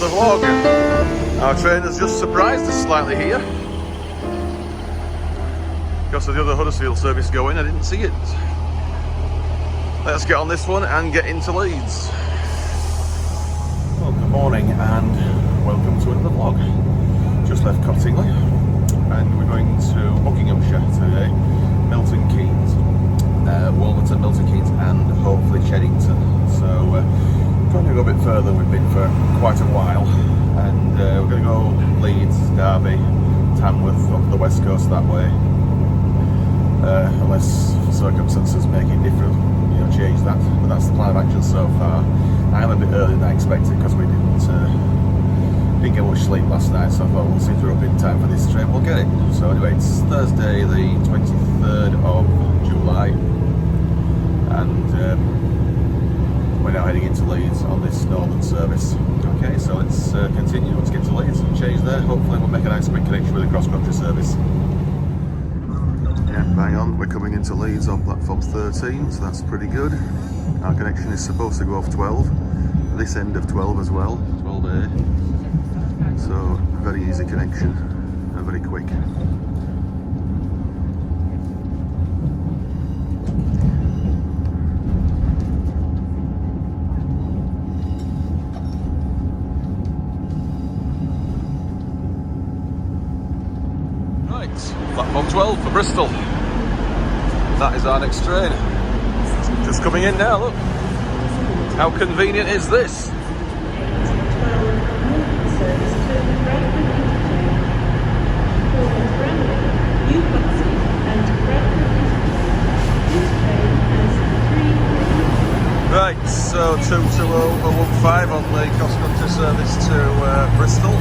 another vlog. Our train has just surprised us slightly here. Because of the other Huddersfield service going, I didn't see it. Let's get on this one and get into Leeds. Well, good morning and welcome to another vlog. Just left Cottingley and we're going to Buckinghamshire today. Milton Keynes, Wolverton, Milton Keynes and hopefully Cheddington. So going to go a bit further. We've been for quite a while and we're going to go Leeds, Derby, Tamworth, up the west coast that way. Unless circumstances make it different, you know, change that. But that's the plan of action so far. I am a bit earlier than I expected because we didn't get much sleep last night, so I thought we'll see if we're up in time for this train, we'll get it. So anyway, it's Thursday the 23rd of July and we're now heading into Leeds on this northern service. Okay, so let's continue, let's get to Leeds and change there. Hopefully we'll make a nice quick connection with the cross-country service. Yeah, bang on, we're coming into Leeds on platform 13, so that's pretty good. Our connection is supposed to go off 12, this end of 12 as well, 12A. So, very easy connection and very quick. Right, platform 12 for Bristol. That is our next train. Just coming in now, look. How convenient is this? Right, so 220015 on the cross-country service to Bristol.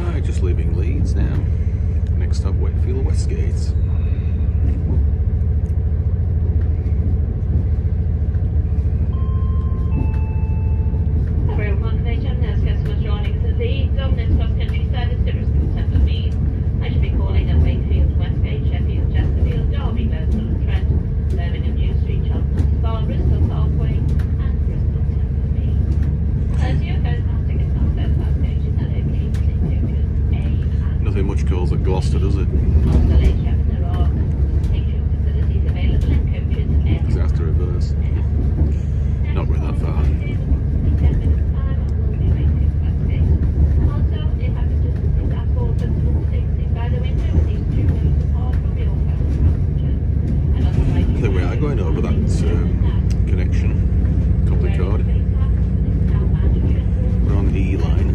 Right, just leaving Leeds now. Next stop, Wakefield Westgate. Much calls at Gloucester, does it? Because it has to reverse. Not going that far. I think we are going over that connection. Company card. We're on E line.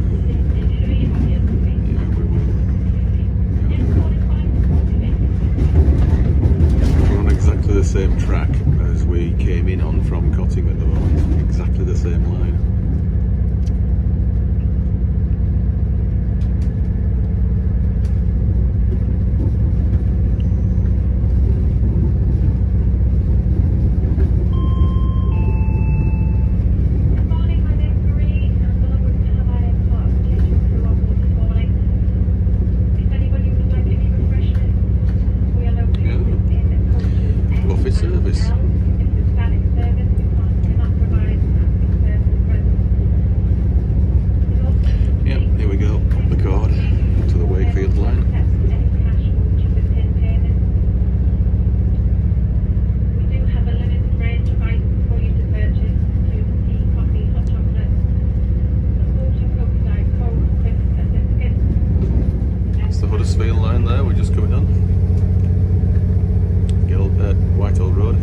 The same track as we came in on from Cottingley at the moment, exactly the same line. Service. Yep, here we go, up the cord to the Wakefield line. We do have a limited range of items for you to purchase, including tea, coffee, hot chocolate, water, coconut, coke, crisps and biscuits. It's the Huddersfield line there, we're just coming on. Whitehall Road.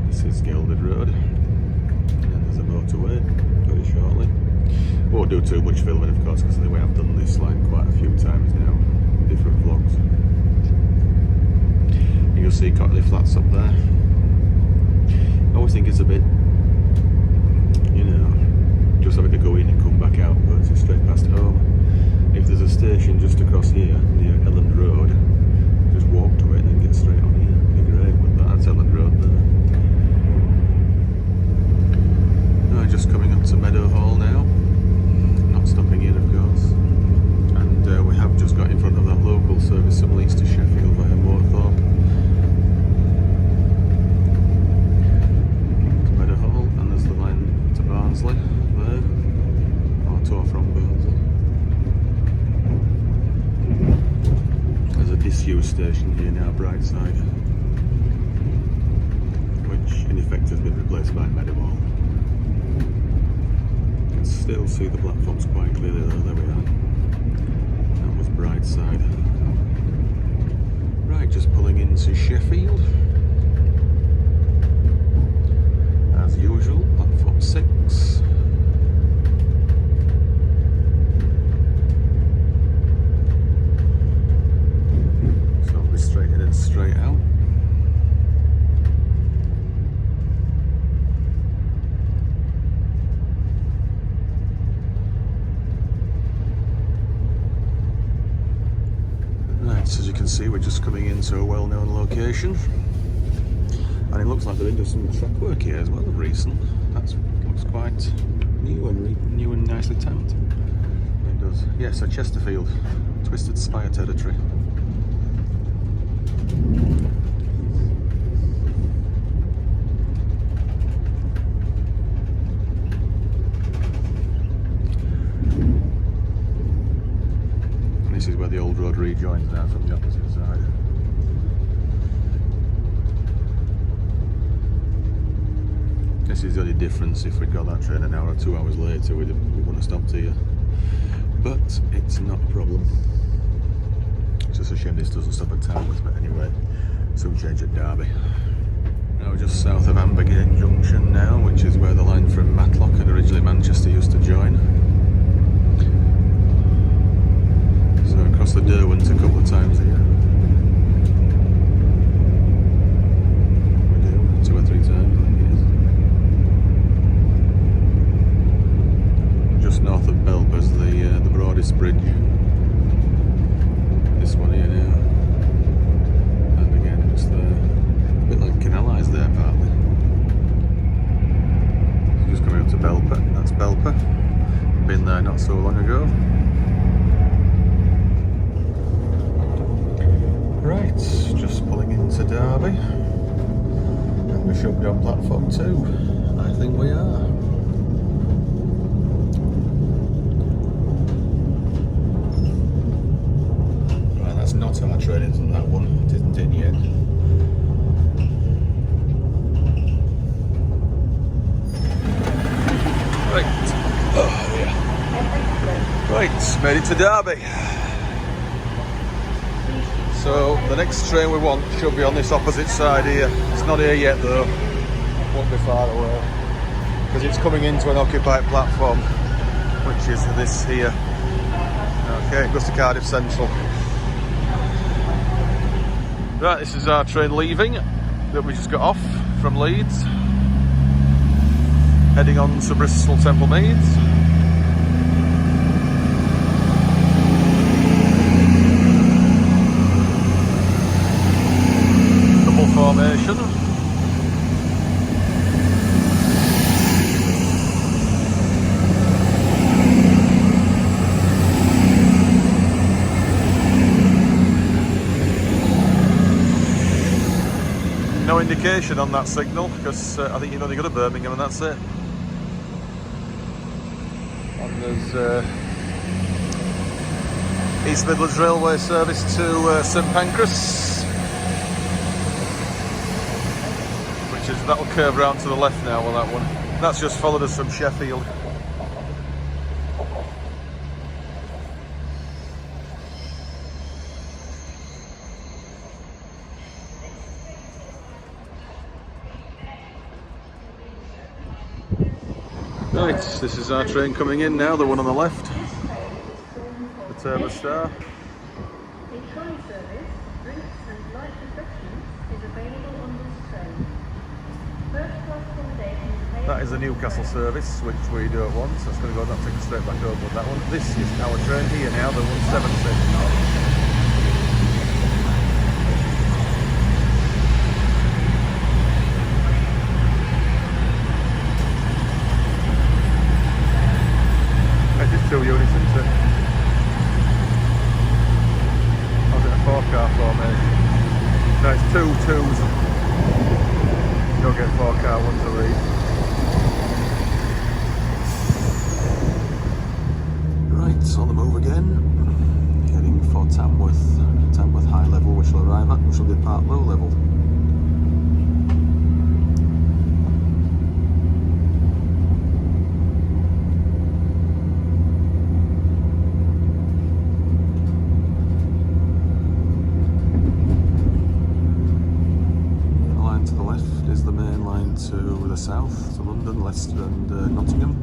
This is Gelded Road, and then there's a motorway very shortly. Won't do too much filming, of course, because I think we have done this line quite a few times now, different vlogs. You'll see Cottingley Flats up there. I always think it's a bit, you know, just having to go in and come back out, but it's straight past home. If there's a station just across here near Elland Road, just walk to it and then get straight on here. It'd be great, but that's Elland Road there. tube station here now, Brightside, which in effect has been replaced by Meadowhall. You can still see the platforms quite clearly though. There we are. That was Brightside. Right, just pulling into Sheffield. As usual, platform 6. Straight in and straight out. Right, so as you can see, we're just coming into a well-known location, and it looks like they're into some track work here as well of recent. That looks quite new and nicely tamped. It does. Yeah, so Chesterfield, Twisted Spire territory. This is where the old road rejoins now from the opposite side. This is the only difference. If we'd got that train an hour or 2 hours later, we wouldn't have stopped here. But it's not a problem. It's just a shame this doesn't stop at Tamworth, but anyway, some change at Derby. Now we're just south of Amberger Junction now, which is where the line from Matlock and originally Manchester used to join. So across the Derwent a couple of times here. We do, 2 or 3 times I think it is. Just north of Belper's the broadest bridge. This one here now. And again, just there. A bit like Canal Eyes there partly. So just coming up to Belper, that's Belper. Been there not so long ago. Right, just pulling into Derby. And we should be on platform 2. I think we are. Right, that's not our train, isn't that one? It isn't in yet. Right. Oh, yeah. Right, made it to Derby. So the next train we want should be on this opposite side here. It's not here yet though. Won't be far away. Because it's coming into an occupied platform, which is this here. Okay, it goes to Cardiff Central. Right, this is our train leaving that we just got off from Leeds. Heading on to Bristol Temple Meads. Formation. No indication on that signal because I think you've only got to Birmingham and that's it. And there's East Midlands Railway service to St Pancras. That'll curve round to the left now on that one. That's just followed us from Sheffield. Right, this is our train coming in now, the one on the left. The Turbo Star. That is the Newcastle service, which we don't want, so it's going to go, that'll take us straight back over with that one. This is our train here now, the 176. It's just 2 units, isn't it? Or is it a 4-car formation? No, it's 2 twos. You don't get 4-car ones to read. Right, on the move again, heading for Tamworth High Level, which will arrive at, which will depart Low Level. The line to the left is the main line to the south, to London, Leicester and Nottingham.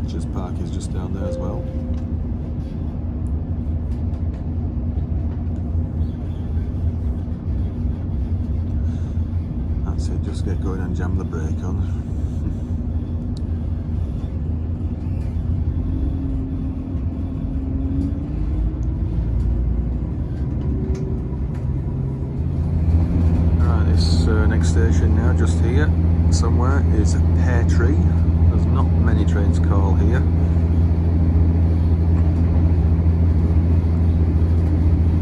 Etches Park is just down there as well. That's it, just get going and jam the brake on. Right, this next station now, just here somewhere, is Pear Tree. There's not many trains call here.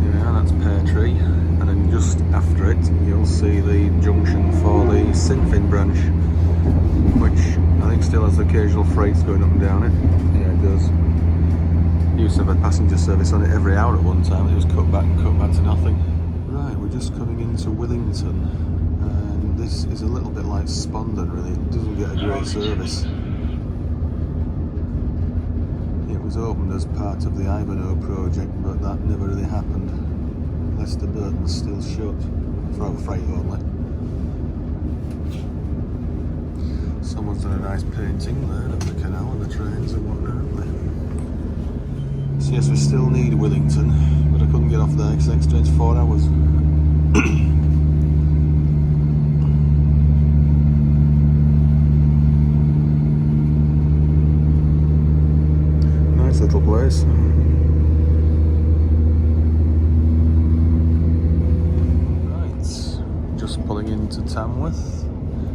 Yeah, that's Pear Tree. And then just after it, you'll see the junction for the Sinfin branch, which I think still has occasional freights going up and down it. Yeah, it does. Used to have a passenger service on it every hour at one time, and it was cut back to nothing. Right, we're just coming into Willington, and this is a little bit like Spondon, really. It doesn't get a great service. It was opened as part of the Ivanhoe project, but that never really happened. Leicester Burton's still shut, for freight only. Someone's done a nice painting there of the canal and the trains and whatnot, haven't they? So yes, we still need Willington, but I couldn't get off there because the next train's 4 hours. Nice little place. Pulling into Tamworth,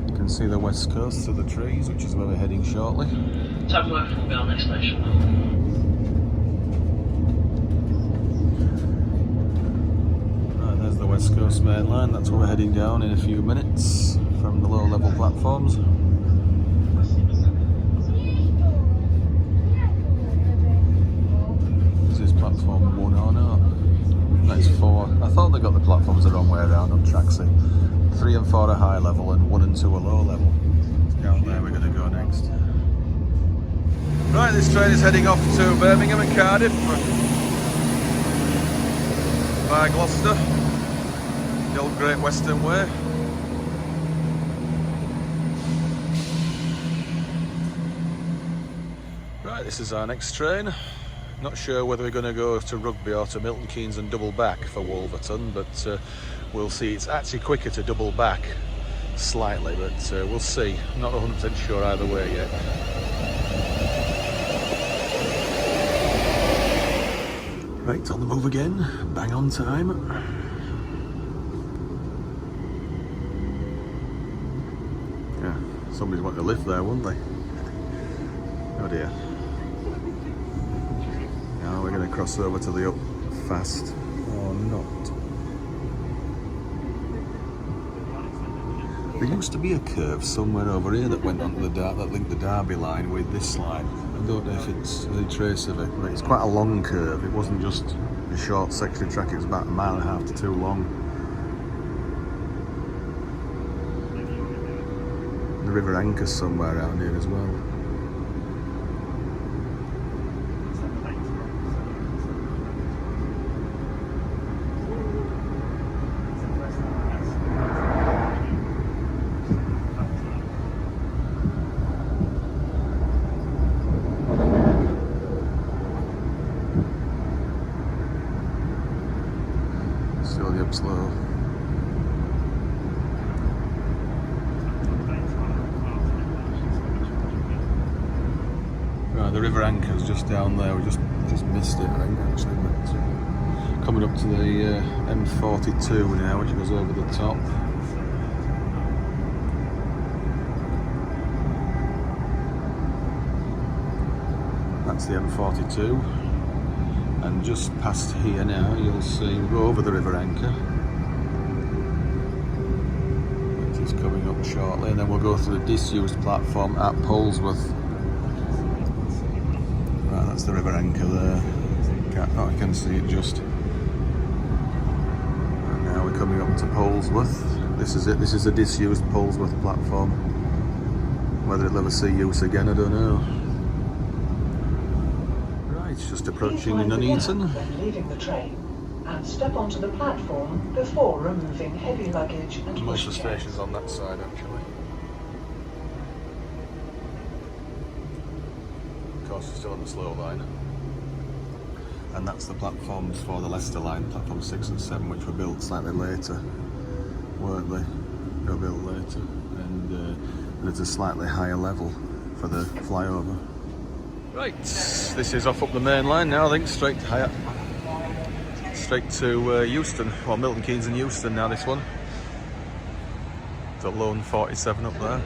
you can see the west coast of the trees, which is where we're heading shortly. Tamworth will be our next station. Right, there's the west coast main line, that's where we're heading down in a few minutes from the low level platforms. This is platform 1 or no? That's 4. I thought they got the platforms the wrong way around on Tracksy. 3 and 4 are high level and 1 and 2 are low level. Down there we're going to go next. Right, this train is heading off to Birmingham and Cardiff via Gloucester, the old Great Western Way. Right, this is our next train. Not sure whether we're going to go to Rugby or to Milton Keynes and double back for Wolverton, but we'll see. It's actually quicker to double back slightly, but we'll see. I'm not 100% sure either way yet. Right, on the move again, bang on time. Yeah, somebody's wanting to lift there, wouldn't they? Oh dear. Now we're going to cross over to the up fast, or not. There used to be a curve somewhere over here that went onto that linked the Derby line with this line. I don't know if it's any trace of it, but it's quite a long curve. It wasn't just a short section of track, it was about 1.5 miles to 2 long. The River Anchor's somewhere around here as well. Slowly up slow. Right, the River Anchor's just down there. We just missed it, I think, actually. But coming up to the M42 now, which goes over the top. That's the M42. And just past here now, you'll see, we'll go over the River Anchor, which is coming up shortly, and then we'll go through the disused platform at Polesworth. Right, that's the River Anchor there. Oh, you can see it just. And now we're coming up to Polesworth. This is it. This is a disused Polesworth platform. Whether it'll ever see use again, I don't know. Right, it's just approaching Nuneaton. When leaving the train, and step onto the platform before removing heavy luggage and Most of the pushchairs. stations on that side, actually. Of course, we're still on the slow line. And that's the platforms for the Leicester line, platform 6 and 7, which were built slightly later, weren't they? They were built later. And there's a slightly higher level for the flyover. Right, this is off up the main line now, I think, straight to Euston, or Milton Keynes and Euston now, this one. Got Lone 47 up there.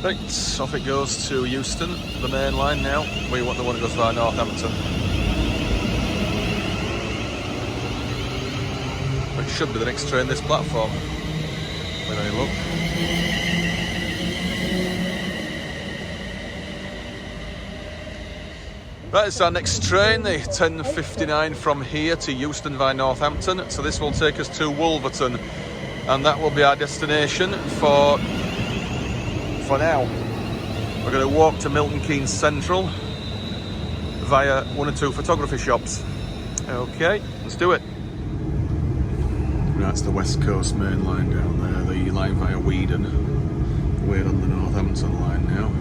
Right, off it goes to Euston, the main line now. We want the one that goes via Northampton. Which should be the next train this platform, with any luck. Right, it's our next train, the 10:59 from here to Euston via Northampton. So this will take us to Wolverton, and that will be our destination for now. We're going to walk to Milton Keynes Central via one or two photography shops. Okay, let's do it. That's the West Coast main line down there, the line via Weedon. We're on the Northampton line now.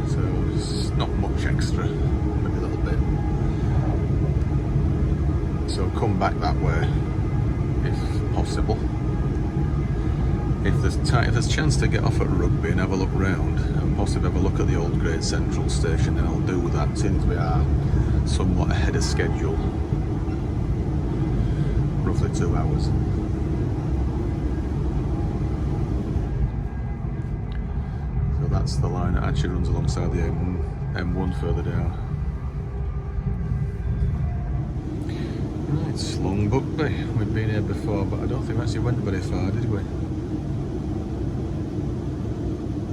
So it's not much extra, maybe a little bit. So come back that way, if possible. If there's a chance to get off at Rugby and have a look round, and possibly have a look at the old Great Central station, then I'll do that since we are somewhat ahead of schedule. Roughly 2 hours. So that's the line that actually runs alongside the M1 further down. Right, it's Long Buckby. We've been here before, but I don't think we actually went very far, did we?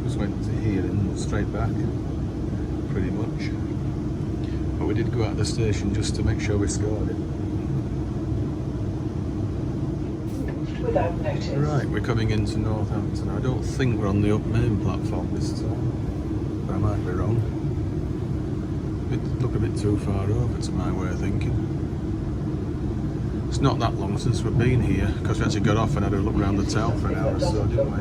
Just went to here and straight back, pretty much. But we did go out of the station just to make sure we scored it. Without notice. Right, we're coming into Northampton. I don't think we're on the up main platform this time, but I might be wrong. Look a bit too far over to my way of thinking. It's not that long since we've been here, because we actually got off and had a look around the town for an hour or so, didn't we?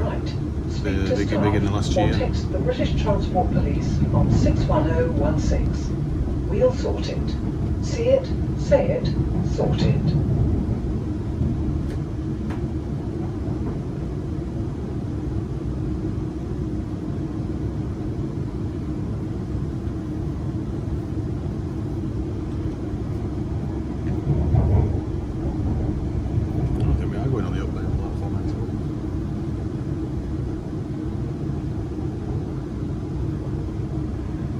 The beginning of last year. Text the British Transport Police on 61016. We'll sort it. See it, say it, sort it.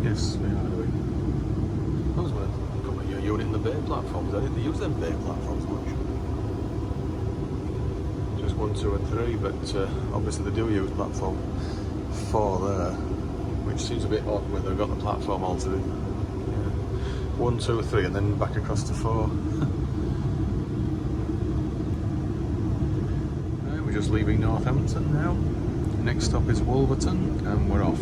Yes, we are doing. I was going to come at you in the bay platforms. I didn't use them bay platforms much. Just 1, 2 and 3, but obviously they do use platform 4 there, which seems a bit odd when they've got the platform altered. Yeah. 1, 2, 3 and then back across to 4. Right, we're just leaving Northampton now. Next stop is Wolverton and we're off.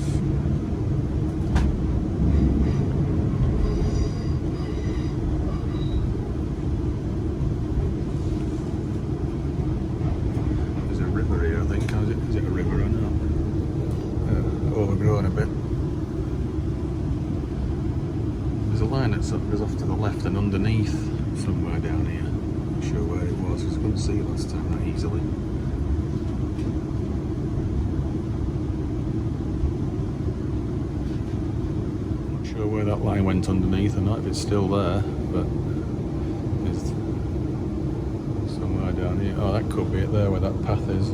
Is it a river or not? Overgrown a bit. There's a line that sort of goes off to the left and underneath somewhere down here. I'm not sure where it was because I couldn't see it last time that easily. I'm not sure where that line went underneath or not, if it's still there, but it's somewhere down here. Oh, that could be it there where that path is.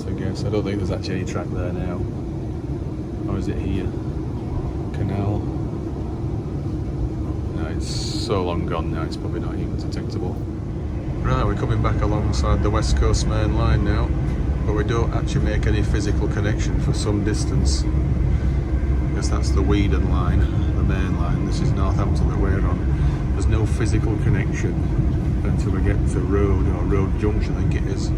I guess. I don't think there's actually any track there now. Or is it here? Canal? No, it's so long gone now, it's probably not even detectable. Right, we're coming back alongside the West Coast Main Line now, but we don't actually make any physical connection for some distance. Because that's the Weedon line, the main line. This is Northampton that we're on. There's no physical connection until we get to Road Junction, I think it is.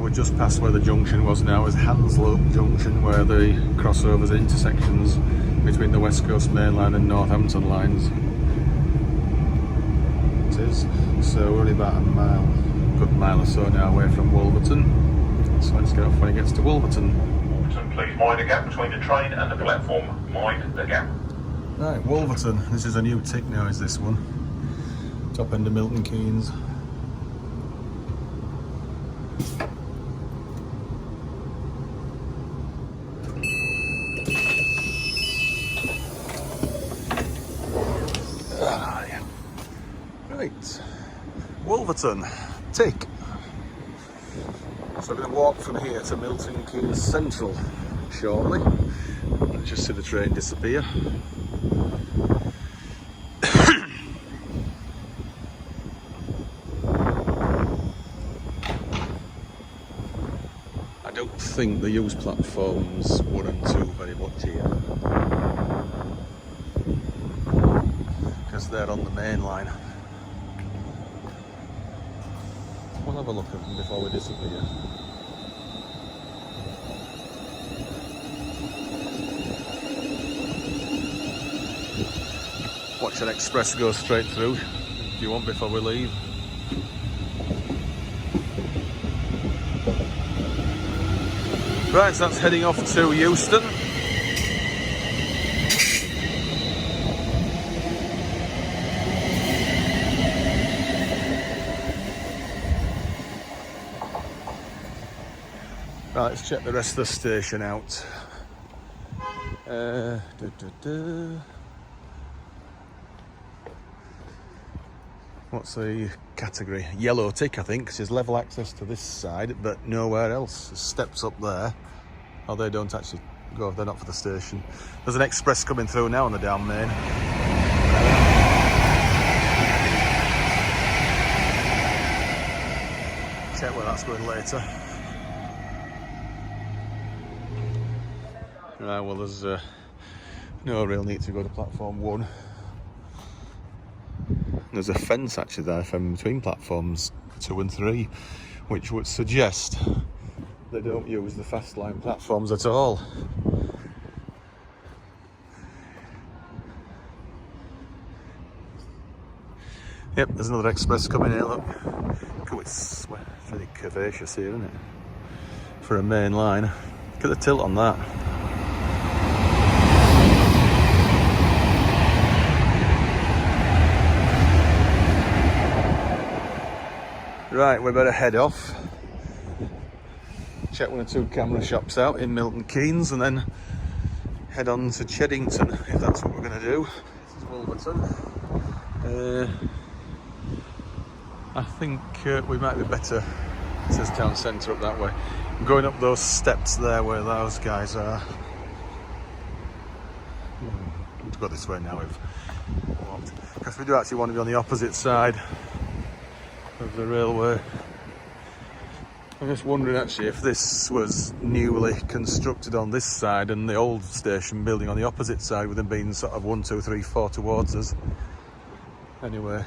We're just past where the junction was now, is Hansel Junction, where the crossovers and intersections between the West Coast Main Line and Northampton lines. It is. So we're only about a good mile or so now away from Wolverton. So let's get off when it gets to Wolverton. Wolverton, please mind the gap between the train and the platform. Mind the gap. Right, Wolverton. This is a new tick now, is this one. Top end of Milton Keynes. Right, Wolverton, tick. So we're going to walk from here to Milton Keynes Central shortly. Let's just see the train disappear. I don't think they use platforms 1 and 2 very much here, because they're on the main line. We'll have a look at them before we disappear. Watch an express go straight through if you want before we leave. Right, so that's heading off to Euston. Right, let's check the rest of the station out. What's the category? Yellow tick, I think, because there's level access to this side, but nowhere else. There's steps up there. Oh, they don't actually go, they're not for the station. There's an express coming through now on the down main. Check where that's going later. Right, well, there's no real need to go to platform 1. There's a fence actually there from between platforms 2 and 3, which would suggest they don't use the fast line platforms at all. Yep, there's another express coming here, look. Oh, it's really curvaceous here, isn't it? For a main line. Look at the tilt on that. Right, we better head off. Check 1 or 2 camera shops out in Milton Keynes and then head on to Cheddington, if that's what we're going to do. This is Wolverton. I think we might be better. It says town centre up that way. I'm going up those steps there where those guys are. We've got this way now, we've walked. Because we do actually want to be on the opposite side of the railway. I'm just wondering actually if this was newly constructed on this side and the old station building on the opposite side, with them being sort of 1, 2, 3, 4 towards us. Anyway.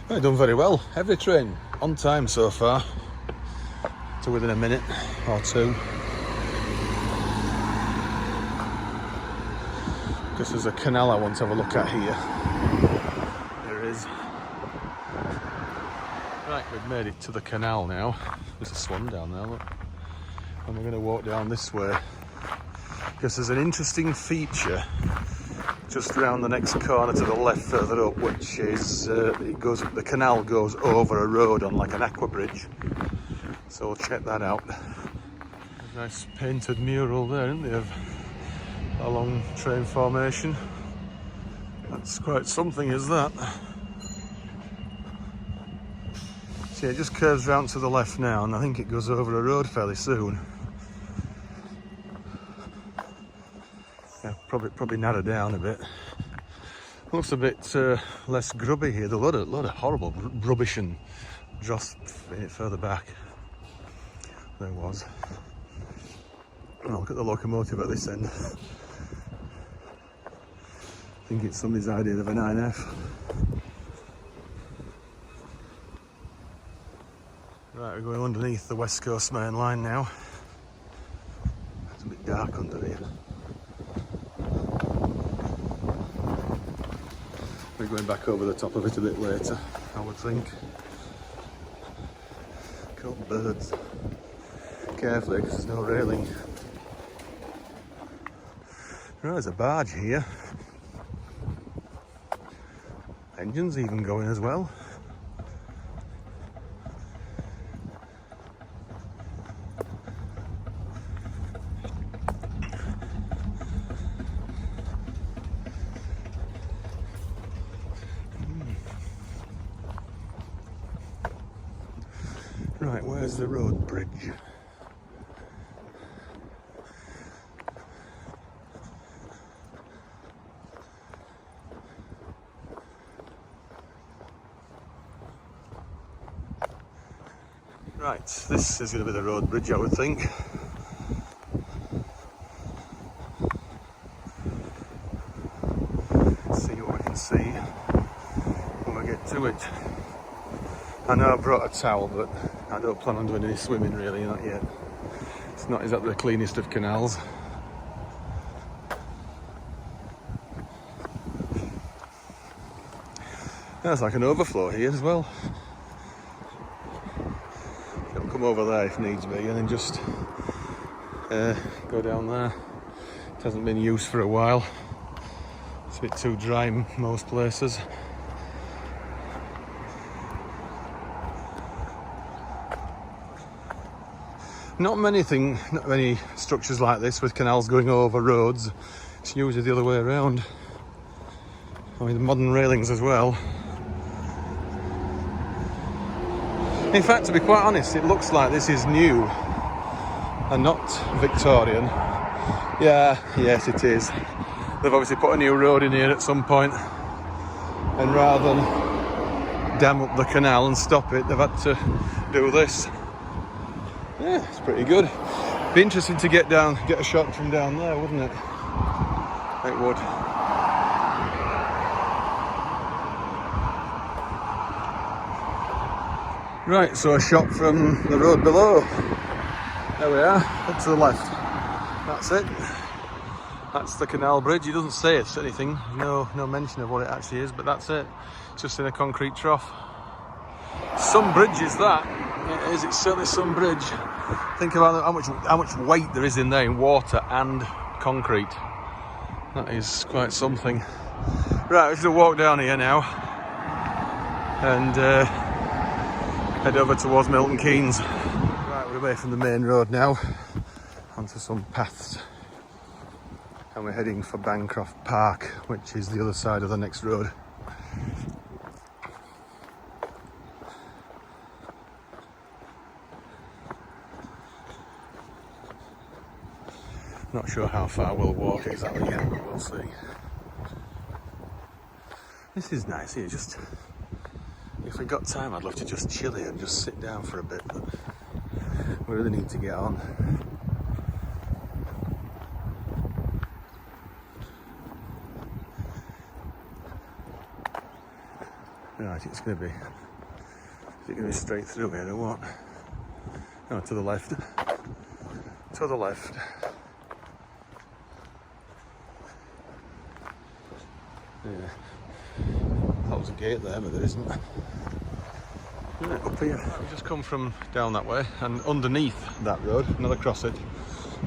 Right, done very well. Every train on time so far, to within a minute or 2. Because there's a canal I want to have a look at here. There is. Right, we've made it to the canal now. There's a swan down there, look. And we're going to walk down this way. Because there's an interesting feature just around the next corner to the left further up, which is, the canal goes over a road on like an aqua bridge. So we'll check that out. A nice painted mural there, isn't there? Along train formation. That's quite something, is that? See, it just curves round to the left now, and I think it goes over a road fairly soon. Yeah, probably narrow down a bit. Looks a bit less grubby here. There's a lot of horrible rubbish and dross further back. There was. Oh, look at the locomotive at this end. I think it's somebody's idea of a 9F. Right, we're going underneath the West Coast main line now. It's a bit dark under here. We're going back over the top of it a bit later, I would think. Caught birds. Carefully, because there's no railing. Right, there's a barge here. Engine's even going as well. Right, where's the road bridge? Right, this is going to be the road bridge, I would think. Let's see what we can see when we get to it. I know I brought a towel, but I don't plan on doing any swimming really, not yet. It's not exactly the cleanest of canals. There's like an overflow here as well. It'll come over there if needs be, and then just go down there. It hasn't been used for a while. It's a bit too dry in most places. Not many structures like this with canals going over roads. It's usually the other way around. I mean, the modern railings as well. In fact, to be quite honest, it looks like this is new and not Victorian. Yeah, yes it is. They've obviously put a new road in here at some point, and rather than dam up the canal and stop it, they've had to do this. Yeah, it's pretty good. Be interesting to get a shot from down there, wouldn't it? It would. Right, so a shot from the road below. There we are, up to the left. That's it. That's the Canal Bridge. It doesn't say it's anything, no mention of what it actually is, but that's it. It's just in a concrete trough. Some bridge is that. It is, it's certainly some bridge. Think about how much weight there is in there in water and concrete. That is quite something. Right, we're going to walk down here now and head over towards Milton Keynes. Right, we're away from the main road now, onto some paths, and we're heading for Bancroft Park, which is the other side of the next road. Not sure how far we'll walk exactly yet, but we'll see. This is nice here, just if we got time I'd love to just chill here and just sit down for a bit, but we really need to get on. Right, it's going to be, is it going to be straight through here or what? No, to the left. To the left. Yeah, that was a gate there, but there isn't. Right, up here. We've just come from down that way, and underneath that road, another cross it,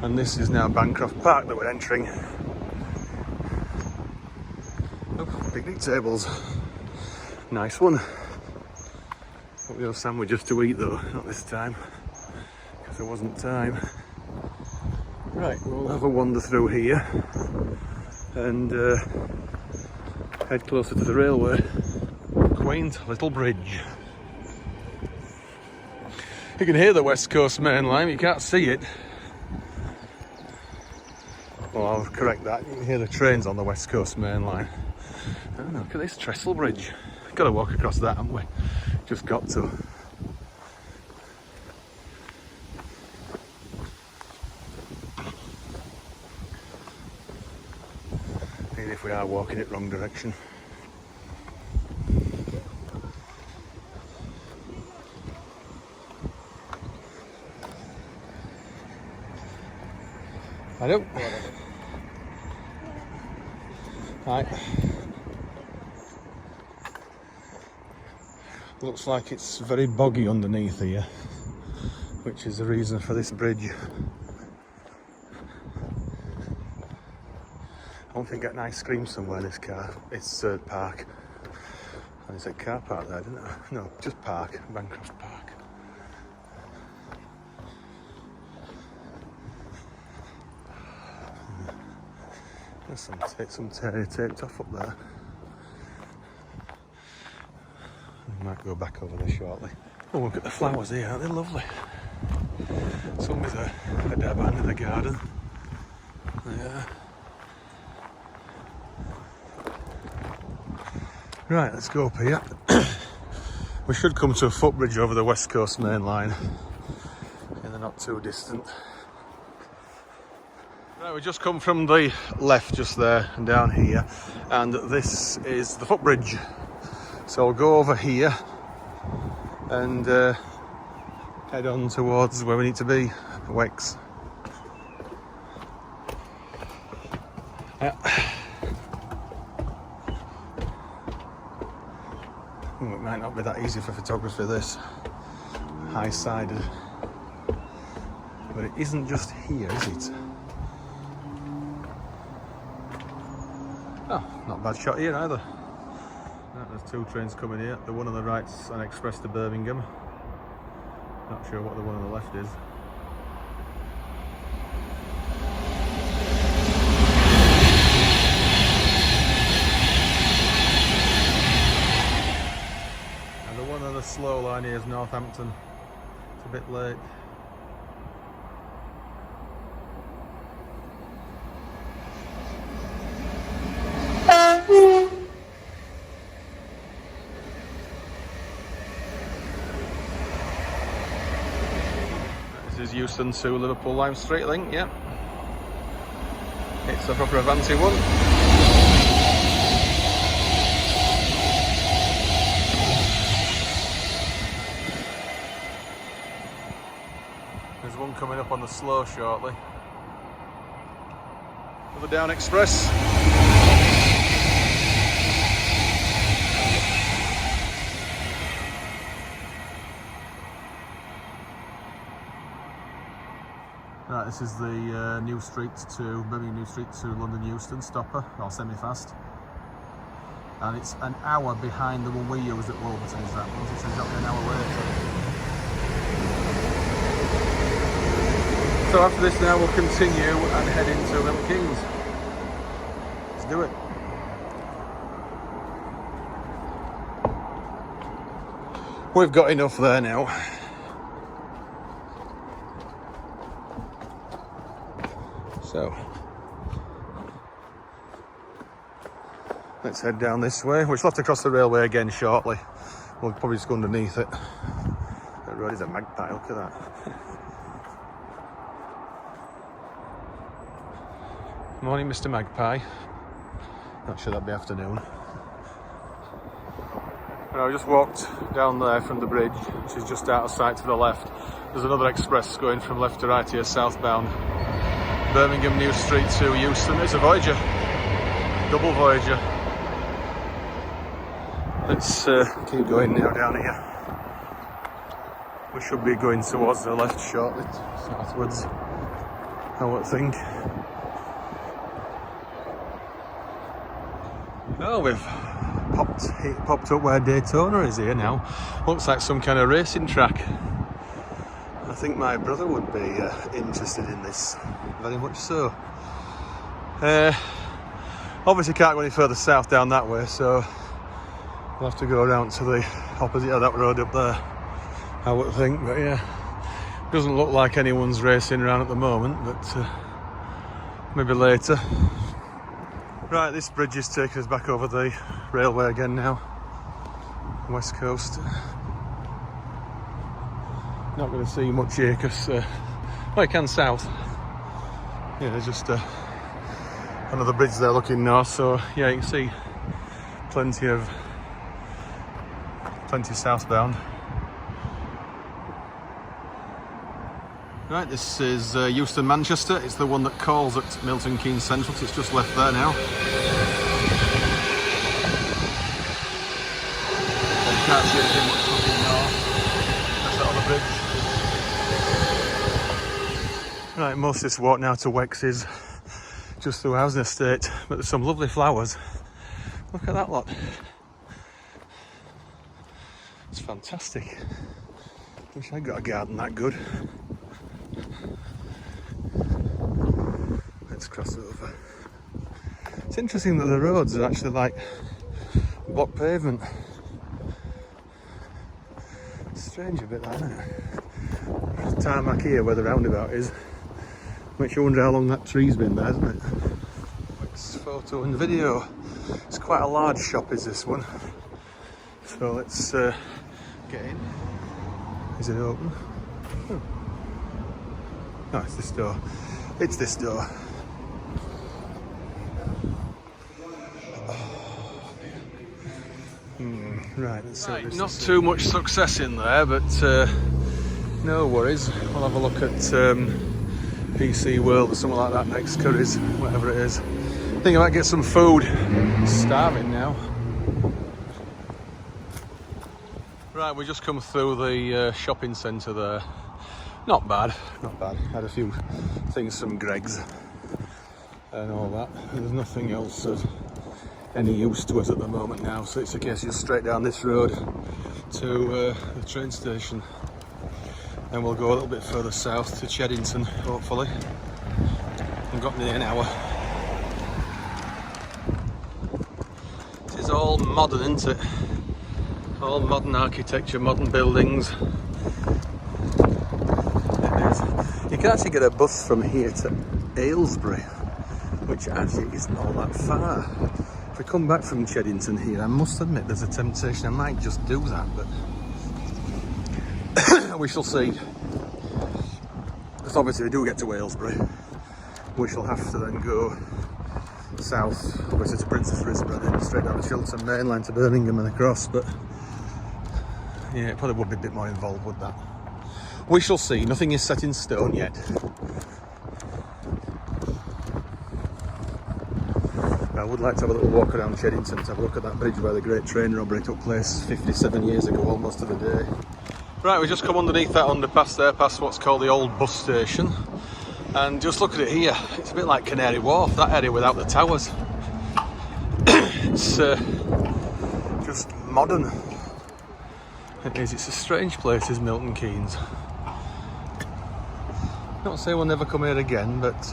and this is now Bancroft Park that we're entering. Oh, picnic tables. Nice one. Got the sandwiches to eat though, not this time, because there wasn't time. Right, we'll have a wander through here and head closer to the railway. Quaint little bridge. You can hear the West Coast Main Line, you can't see it. Well, I'll correct that. You can hear the trains on the West Coast Main Line. Oh, look at this trestle bridge. Got to walk across that, haven't we? Just got to. Even if we are walking it wrong direction. I don't. Right. Looks like it's very boggy underneath here, which is the reason for this bridge. I want to get an ice cream somewhere in this car. It's park. And it's a car park there, didn't it? No, just park, Bancroft Park. There's some taped off up there. We might go back over there shortly. Oh, look at the flowers here, aren't they lovely? Some with a dab hand in the garden. Yeah. Right, let's go up here. We should come to a footbridge over the West Coast Main Line in the not too distant. Right, we just come from the left just there and down here, and this is the footbridge. So we'll go over here and head on towards where we need to be, Wex. Yeah. Oh, it might not be that easy for photography, this. High-sided. But it isn't just here, is it? Oh, not a bad shot here either. Right, there's two trains coming here. The one on the right's an express to Birmingham. Not sure what the one on the left is. And the one on the slow line here is Northampton. It's a bit late. This is Euston to Liverpool Lime Street, I think, yeah. It's a proper Avanti one. There's one coming up on the slow shortly. Another down express. Right, this is the New Street to Birmingham New Street to London Euston stopper, or semi-fast. And it's an hour behind the one we used at Wolverton, is that one? It's exactly an hour later. So after this now we'll continue and head into Milton Keynes. Let's do it. We've got enough there now. So, let's head down this way. We'll have to cross the railway again shortly. We'll probably just go underneath it. That road is a magpie, look at that. Morning, Mr. Magpie. Not sure that'd be afternoon. I just walked down there from the bridge, which is just out of sight to the left. There's another express going from left to right here, southbound. Birmingham New Street to Euston. It's a Voyager, double Voyager. Let's keep going now down here. We should be going towards the left shortly, southwards, I would think. Oh, we've popped up where Daytona is here now. Looks like some kind of racing track. I think my brother would be interested in this, very much so. Obviously can't go any further south down that way, so we'll have to go around to the opposite of that road up there, I would think, but yeah. Doesn't look like anyone's racing around at the moment, but maybe later. Right, this bridge is taking us back over the railway again now. West Coast. Not going to see much here because, well, you can south. Yeah, there's just another bridge there looking north, so yeah, you can see plenty southbound. Right, this is Euston Manchester. It's the one that calls at Milton Keynes Central, so it's just left there now. So you can't see anything much looking north. That's that other bridge. Right, most of this walk now to Wex is just through housing estate, but there's some lovely flowers. Look at that lot. It's fantastic. Wish I'd got a garden that good. Let's cross over. It's interesting that the roads are actually like block pavement. Strange a bit, that, isn't it? Tarmac here where the roundabout is. Makes you wonder how long that tree's been there, doesn't it? Wex photo and video. It's quite a large shop, is this one. So let's get in. Is it open? Oh. No, it's this door. It's this door. Right, let's see. Right, not too much success in there, but no worries. We'll have a look at PC World or something like that next, Curry's, whatever it is. I think I might get some food. I'm starving now. Right, we just come through the shopping centre there. Not bad, not bad. Had a few things from Greg's and all that. There's nothing else of any use to us at the moment now, so it's a case just straight down this road to the train station. And we'll go a little bit further south to Cheddington, hopefully. We've got nearly an hour. This is all modern, isn't it? All modern architecture, modern buildings. You can actually get a bus from here to Aylesbury, which actually isn't all that far. If we come back from Cheddington here, I must admit there's a temptation I might just do that, but we shall see. Because obviously we do get to Aylesbury, we shall have to then go south, obviously to Princess Risborough, then straight down the Chiltern Main Line to Birmingham and across, but yeah, it probably would be a bit more involved with that. We shall see, nothing is set in stone yet. I would like to have a little walk around Cheddington to have a look at that bridge where the great train robbery took place 57 years ago, almost to the day. Right, we just come underneath that underpass there, past what's called the old bus station. And just look at it here, it's a bit like Canary Wharf, that area without the towers. It's just modern. It is, it's a strange place, is Milton Keynes. Not saying we'll never come here again, but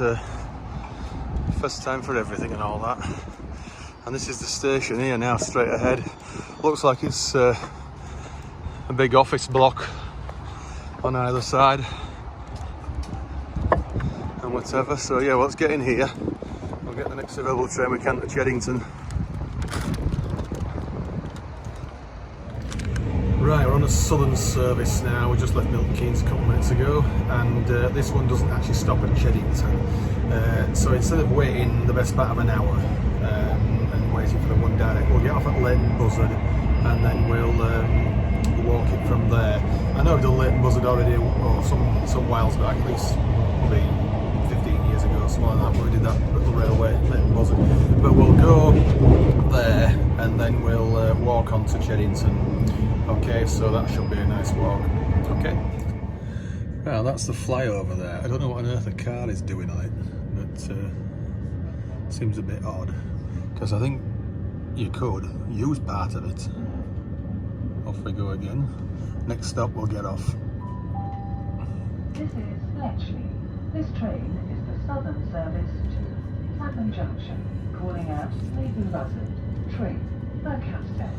first time for everything and all that. And this is the station here now, straight ahead. Looks like it's a big office block on either side and whatever. So yeah, well, let's get in here. We'll get the next available train we can to Cheddington. Right, we're on a southern service now. We just left Milton Keynes a couple of minutes ago, and this one doesn't actually stop at Cheddington. So instead of waiting the best part of an hour and waiting for the one direct, we'll get off at Leighton Buzzard, and then we'll walk it from there. I know we've done Leighton Buzzard already, or some whiles back, at least probably 15 years ago, something like that, when we did that little railway, Leighton Buzzard. But we'll go there, and then we'll walk on to Cheddington. Okay, so that should be a nice walk. Okay. Well, that's the flyover there. I don't know what on earth a car is doing on it, but seems a bit odd. Because I think you could use part of it. Off we go again. Next stop, we'll get off. This is Bletchley. This train is the southern service to Hansel Junction, calling out Leighton Buzzard, Tring, Lancaster,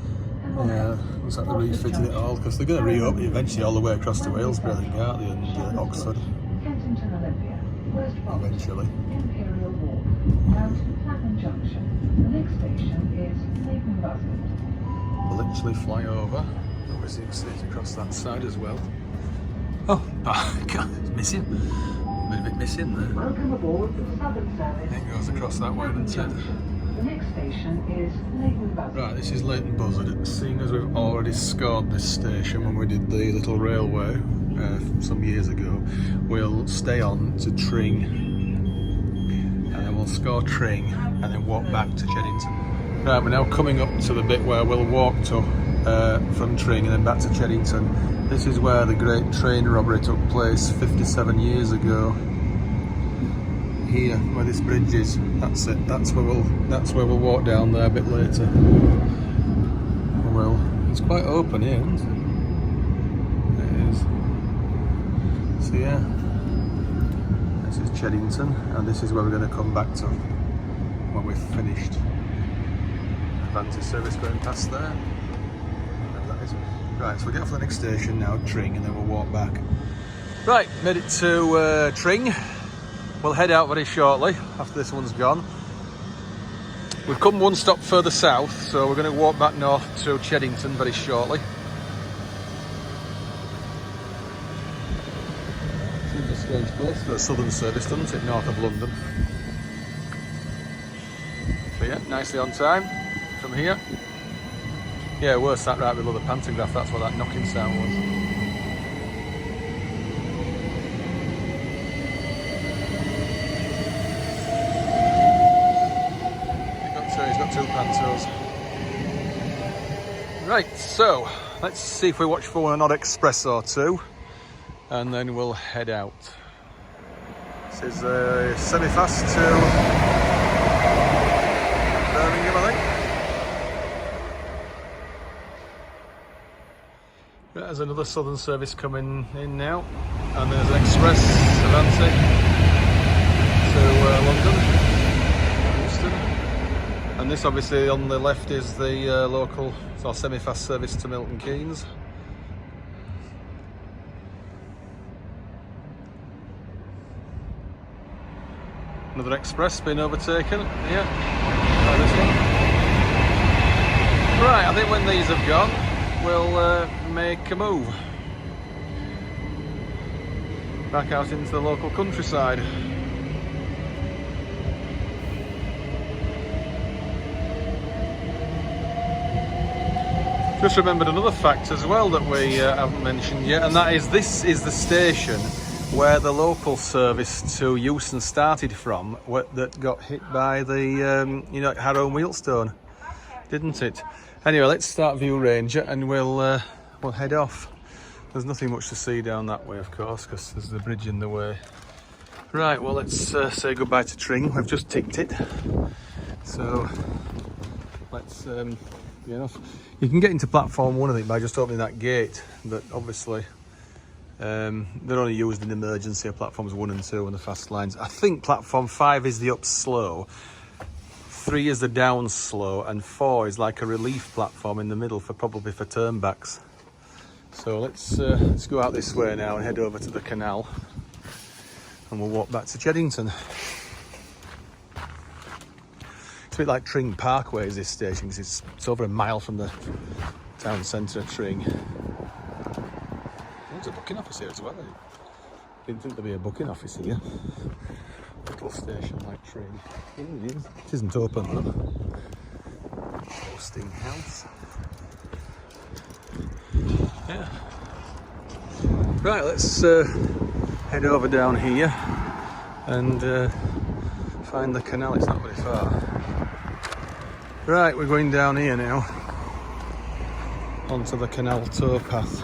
Yeah, looks like they're refitting it all because they're going to reopen it eventually all the way across to Aylesbury, I think, aren't they, and Oxford eventually. Imperial Walk, down to Clapham Junction. The next station is Leighton Buzzard. We'll literally fly over. Obviously, you can see it across that side as well. Oh, God, it's missing. A bit missing there. Welcome aboard the Southern Service. It goes across that way, doesn't it? The next station is Leighton Buzzard. Right, this is Leighton Buzzard. Seeing as we've already scored this station when we did the little railway some years ago, we'll stay on to Tring, and then we'll score Tring, and then walk back to Cheddington. Right, we're now coming up to the bit where we'll walk to from Tring and then back to Cheddington. This is where the great train robbery took place 57 years ago. Here, where this bridge is, that's it. That's where we'll walk down there a bit later. Well, it's quite open here, isn't it? It is. So yeah, this is Cheddington, and this is where we're going to come back to when we've finished. Fancy service going past there. No, that isn't. Right, so we'll get off the next station now, Tring, and then we'll walk back. Right, made it to Tring. We'll head out very shortly after this one's gone. We've come one stop further south, so we're going to walk back north to Cheddington very shortly. Seems a strange place for a southern service, doesn't it, north of London? So yeah, nicely on time from here. Yeah, we're sat right below the pantograph, that's what that knocking sound was. Two pantos. Right, so let's see if we watch for an odd express or two, and then we'll head out. This is semi-fast to Birmingham, I think. There's another southern service coming in now, and there's an express Avanti to London. And this obviously on the left is the local or semi-fast service to Milton Keynes. Another express being overtaken, yeah, by this one. Right, I think when these have gone, we'll make a move back out into the local countryside. Just remembered another fact as well that we haven't mentioned yet, and that is this is the station where the local service to Euston started from, that got hit by the Harrow and Wheelstone, didn't it? Anyway, let's start View Ranger and we'll head off. There's nothing much to see down that way, of course, because there's the bridge in the way. Right, well, let's say goodbye to Tring. We've just ticked it, so let's get off. You can get into platform 1, I think, by just opening that gate, but obviously they're only used in emergency, platforms 1 and 2 on the fast lines. I think platform 5 is the up slow, 3 is the down slow, and 4 is like a relief platform in the middle probably for turnbacks. So let's go out this way now and head over to the canal, and we'll walk back to Cheddington. It's a bit like Tring Parkway is this station, because it's over a mile from the town centre of Tring. There's a booking office here as well. I didn't think there'd be a booking office here. Little station like Tring. It isn't open though. Posting house. Yeah. Right, let's head over down here and find the canal. It's not very far. Right, we're going down here now onto the Canal Tour path.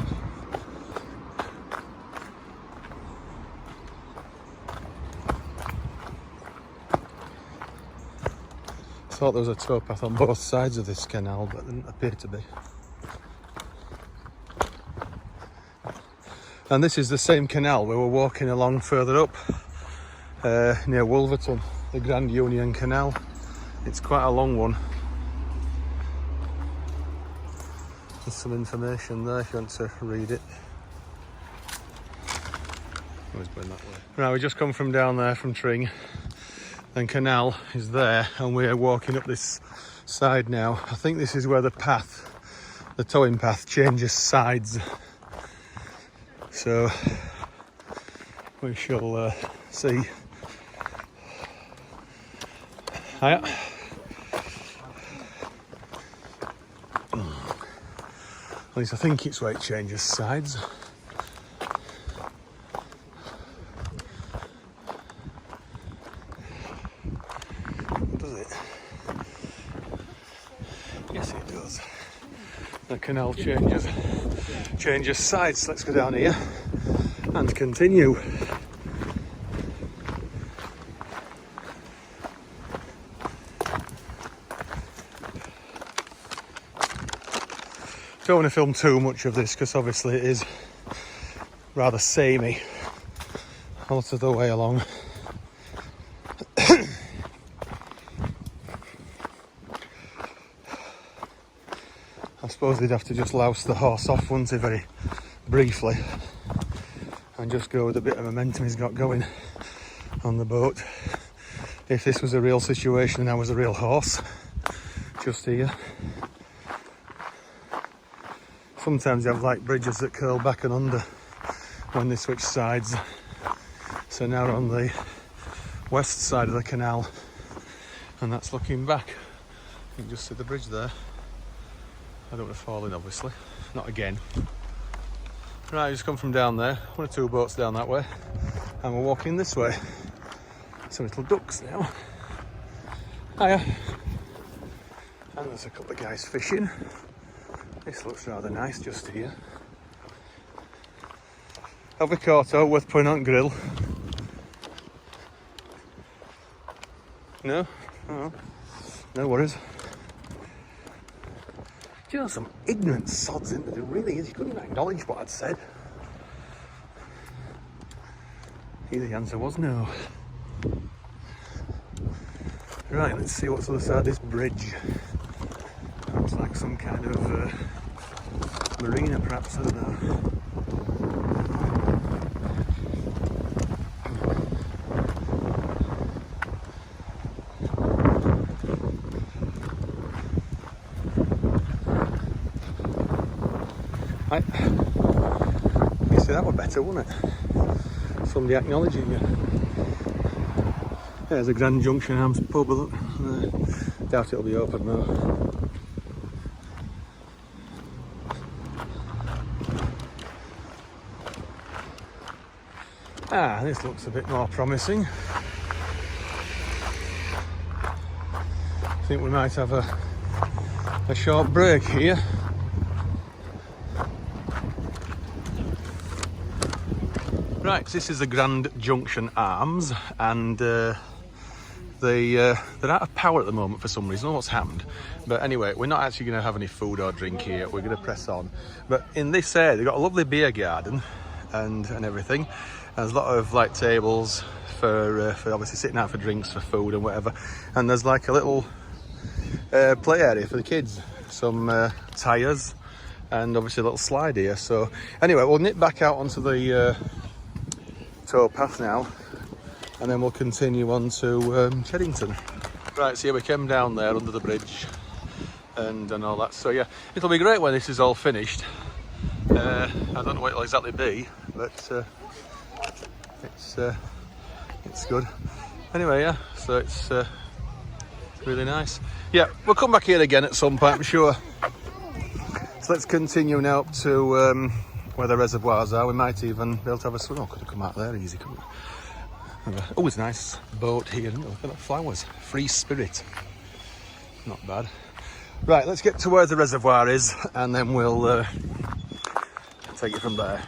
Thought there was a towpath on both sides of this canal, but there didn't appear to be. And this is the same canal we were walking along further up near Wolverton, the Grand Union Canal. It's quite a long one. There's some information there if you want to read it. Always going that way. Right, we just come from down there from Tring, and Canal is there, and we're walking up this side now. I think this is where the path, the towing path, changes sides. So we shall see. Hiya. At least I think it's where it changes sides. Does it? Yes, it does. The canal changes sides. Let's go down here and continue. Don't want to film too much of this because obviously it is rather samey a lot of the way along. I suppose they'd have to just louse the horse off, wouldn't they, very briefly, and just go with a bit of momentum he's got going on the boat. If this was a real situation and I was a real horse, just here. Sometimes you have like bridges that curl back and under when they switch sides. So now we're on the west side of the canal, and that's looking back. You can just see the bridge there. I don't want to fall in, obviously. Not again. Right, just come from down there. One or two boats down that way, and we're walking this way. Some little ducks now. Hiya. And there's a couple of guys fishing. This looks rather nice just here. Avocado worth putting on grill. No? Oh, no worries. Do you know, some ignorant sods in there? There really is. You couldn't even acknowledge what I'd said. Here the answer was no. Right, let's see what's on the side of this bridge. Looks like some kind of marina, perhaps, I don't know. Right. You see, that were better, wouldn't it? Somebody acknowledging you. There's a Grand Junction Arms pub, look. Doubt it'll be open though. Ah, this looks a bit more promising. I think we might have a short break here. Right, this is the Grand Junction Arms, and they're out of power at the moment for some reason. I don't know what's happened, but anyway, we're not actually going to have any food or drink here. We're going to press on. But in this area, they've got a lovely beer garden and everything. There's a lot of like tables for obviously sitting out for drinks, for food and whatever. And there's like a little play area for the kids, some tyres, and obviously a little slide here. So anyway, we'll nip back out onto the towpath now, and then we'll continue on to Cheddington. Right, so yeah, we came down there under the bridge and all that. So yeah, it'll be great when this is all finished. I don't know what it'll exactly be, but it's good. Anyway, yeah, so it's really nice. Yeah, we'll come back here again at some point, I'm sure. So let's continue now up to where the reservoirs are. We might even be able to have a swim. Oh, could have come out there easy, couldn't we? Oh, it's a nice boat here, isn't it? Look at the flowers. Free spirit. Not bad. Right, let's get to where the reservoir is, and then we'll take it from there.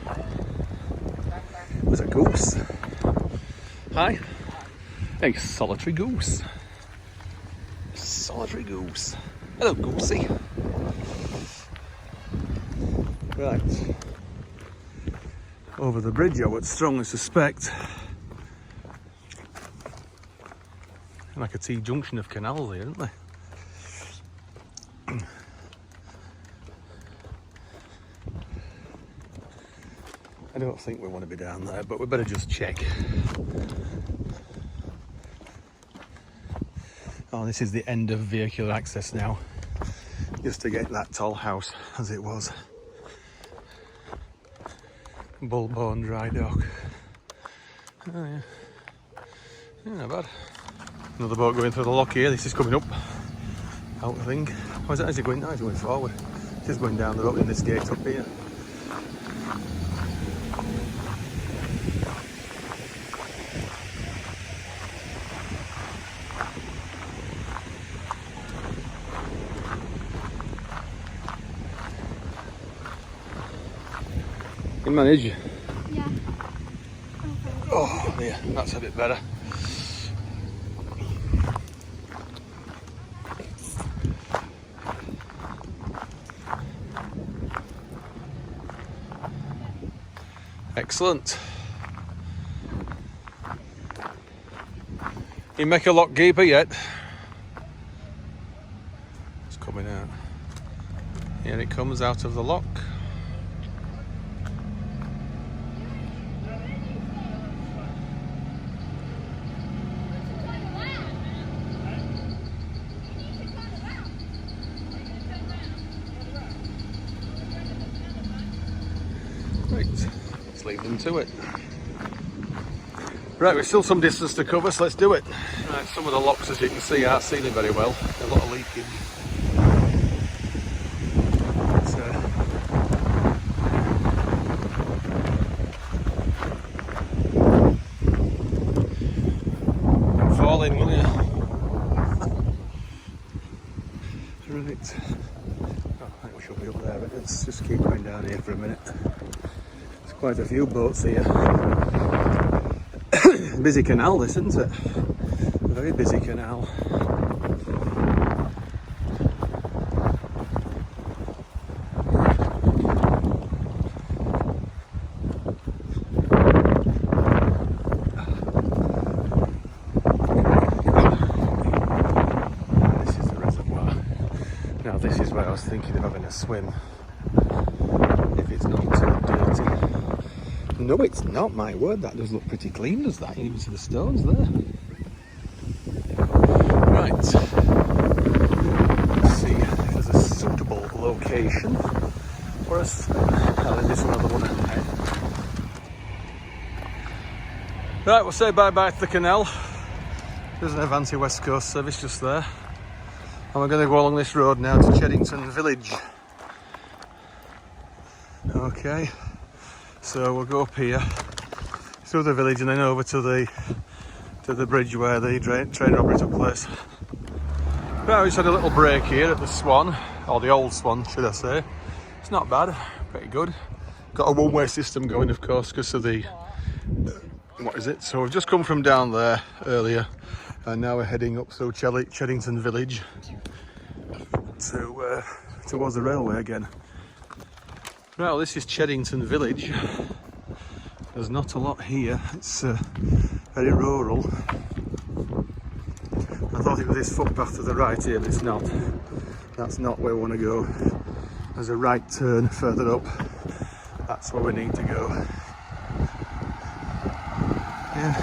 There's a goose. Hi. A solitary goose. Solitary goose. Hello, goosey. Right. Over the bridge, I would strongly suspect. Like a T-junction of canals here, isn't they? don't think we want to be down there, but we better just check. Oh, this is the end of vehicular access now. Just to get that tall house as it was. Bullbone Dry Dock. Oh yeah. Yeah, not bad. Another boat going through the lock here. This is coming up. Out, I think. Oh, is it going? No, it's going forward. It's just going down the road in this gate up here. You manage? Yeah. Oh, yeah, that's a bit better. Excellent. You make a lock keeper yet? It's coming out. Here it comes out of the lock. Right, let's leave them to it. Right, we've still some distance to cover, so let's do it. Right, some of the locks, as you can see, aren't sealing very well. A lot of leakage. Fall in, will you? Right. Oh, I think we should be up there, but let's just keep going down here for a minute. There's quite a few boats here. Busy canal, this, isn't it? A very busy canal. This is the reservoir. Now this is where I was thinking of having a swim. If it's not too dirty. No, it's not, my word, that does look pretty clean, does that? You can even see the stones there. Right. Let's see if there's a suitable location for us. I'll end this another one ahead. Right, we'll say bye-bye to the canal. There's an Avanti West Coast service just there. And we're going to go along this road now to Cheddington Village. Okay. So we'll go up here through the village and then over to the bridge where the train robbery took place. Right, we just had a little break here at the Swan, or the old Swan, should I say. It's not bad, pretty good. Got a one-way system going, of course, because of the what is it? So we've just come from down there earlier, and now we're heading up through Cheddington Village to towards the railway again. Right, well, this is Cheddington Village. There's not a lot here. It's very rural. I thought it was this footpath to the right here, but it's not. That's not where we want to go. There's a right turn further up. That's where we need to go. Yeah.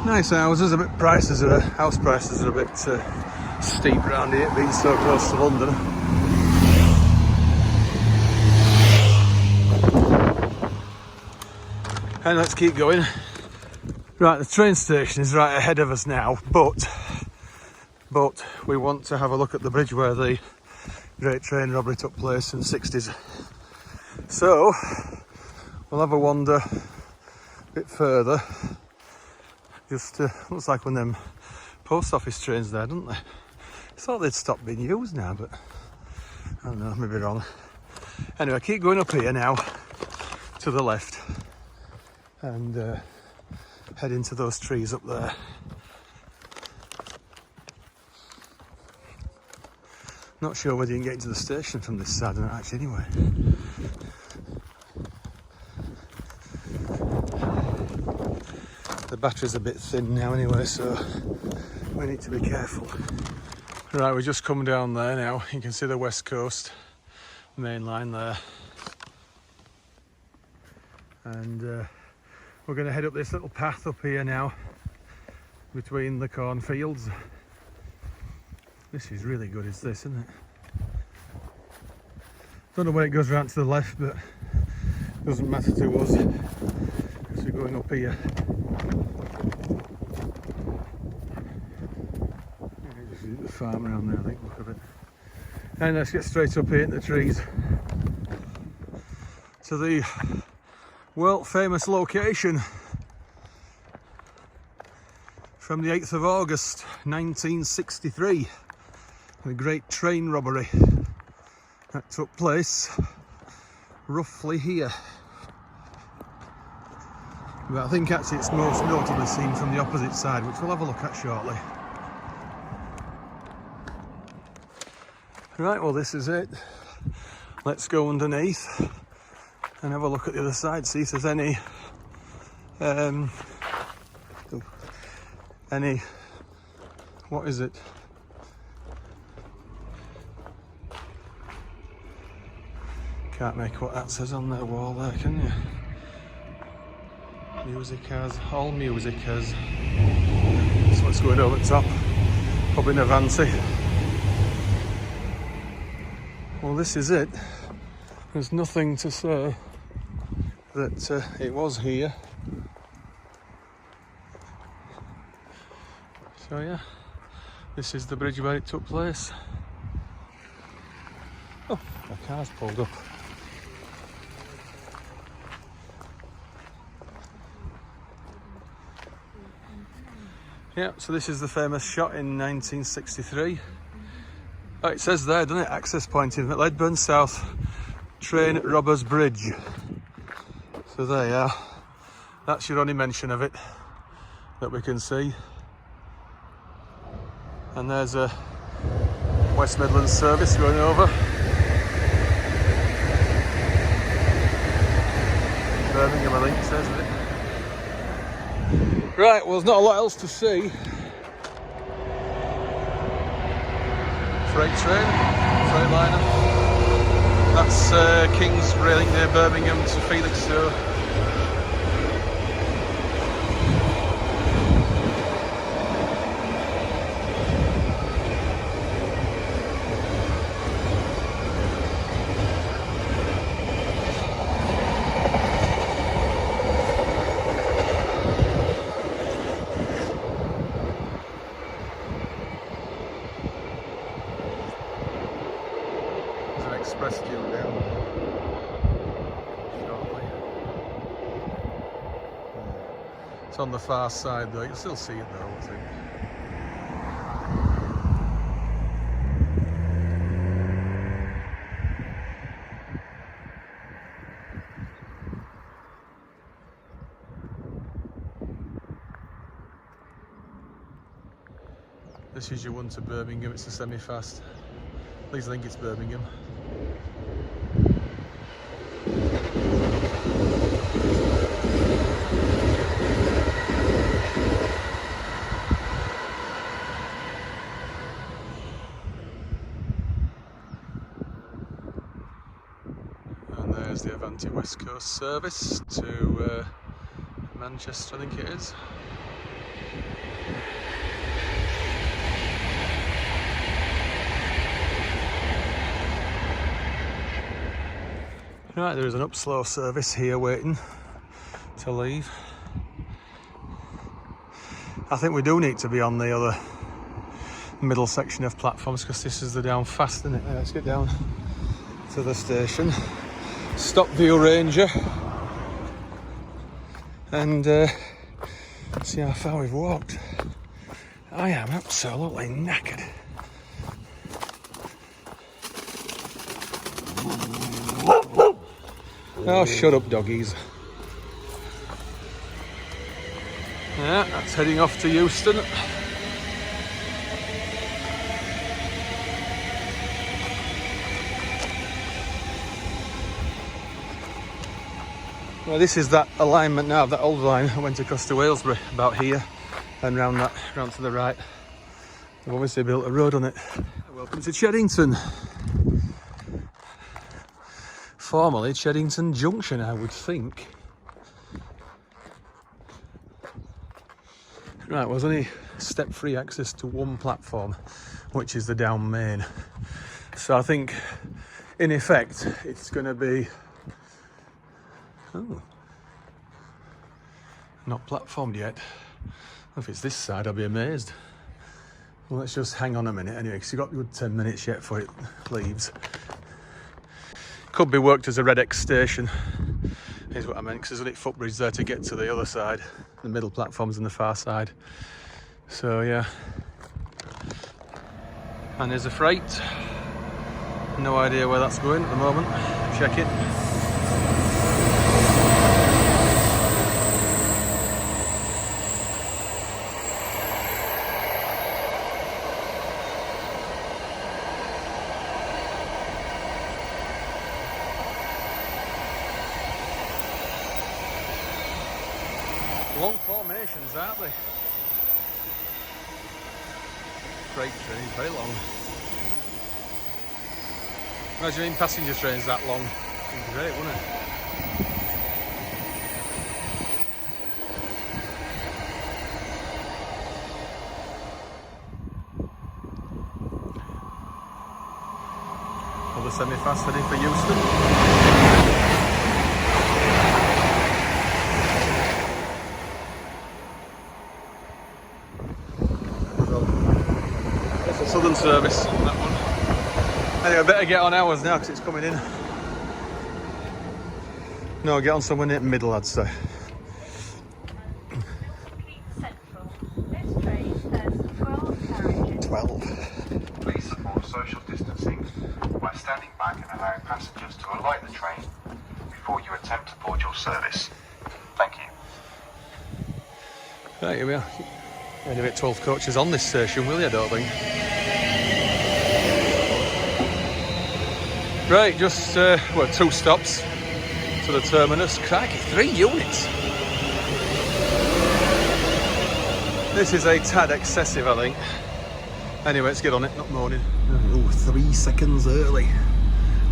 Nice houses. House prices are a bit steep around here, being so close to London. And let's keep going. Right, the train station is right ahead of us now, but we want to have a look at the bridge where the great train robbery took place in the 60s. So we'll have a wander a bit further. Just looks like one of them post office trains there, doesn't they? I thought they'd stopped being used now, but I don't know, maybe wrong. Anyway, keep going up here now to the left and head into those trees up there. Not sure whether you can get into the station from this side or not, actually, anyway. The battery's a bit thin now anyway, so we need to be careful. Right, we've just come down there now. You can see the West Coast main line there. and we're going to head up this little path up here now between the cornfields. This is really good, is this, isn't it? Don't know where it goes round to the left, but it doesn't matter to us because we're going up here. There's the farm around there, I think, look at it. And let's get straight up here in the trees to the world famous location from the 8th of August 1963, the great train robbery that took place roughly here. But I think actually it's most notably seen from the opposite side, which we'll have a look at shortly. Right, well this is it. Let's go underneath and have a look at the other side, see if there's any what is it? Can't make what that says on the wall there, can you? Music has, all music has. That's what's going over the top. Probably an Avanti. Well, this is it. There's nothing to say that it was here. So yeah, this is the bridge where it took place. Oh, a car's pulled up. Yeah, so this is the famous shot in 1963. Oh, it says there, doesn't it? Access point in Leadburn South Train Robbers Bridge. So there you are. That's your only mention of it that we can see. And there's a West Midlands service going over. Birmingham, I think it says it. Right, well there's not a lot else to see. Freight train, Freightliner. That's King's railing near Birmingham to Felixstowe. Express due down shortly. It's on the far side though, you'll still see it though, I think. This is your one to Birmingham, it's a semi-fast. At least I think it's Birmingham. And there's the Avanti West Coast service to Manchester, I think it is. Right, there is an up-slow service here waiting to leave. I think we do need to be on the other middle section of platforms because this is the down fast, isn't it? Let's get down to the station. Stop View Ranger and see how far we've walked. I am absolutely knackered. Oh, shut up, doggies. Yeah, that's heading off to Euston. Well, this is that alignment now, that old line that went across to Aylesbury, about here, and round to the right. They've obviously built a road on it. Welcome to Cheddington. Formerly Cheddington Junction, I would think. Right, well, there's only step-free access to one platform, which is the down main. So I think, in effect, it's going to be... Oh. Not platformed yet. If it's this side, I'll be amazed. Well, let's just hang on a minute anyway, because you've got a good 10 minutes yet before it leaves. Could be worked as a Red X station, is what I meant, because there's only footbridge there to get to the other side. The middle platform's on the far side. So, yeah. And there's a freight. No idea where that's going at the moment. Check it. Long formations, aren't they? Freight trains, very long. Imagine passenger trains that long. It'd be great, wouldn't it? Another semi-fast heading for Euston. Southern service, that one. Anyway, I better get on ours now because it's coming in. No, get on somewhere near the middle, I'd say. Central. This train has 12 carriages. 12. Please support social distancing by standing back and allowing passengers to alight the train before you attempt to board your service. Thank you. Right, here we are. Anyway, 12 coaches on this station, will you? I don't think. Right, just, well, 2 stops to the terminus. Crikey, 3 units. This is a tad excessive, I think. Anyway, let's get on it, not moaning. Oh, 3 seconds early.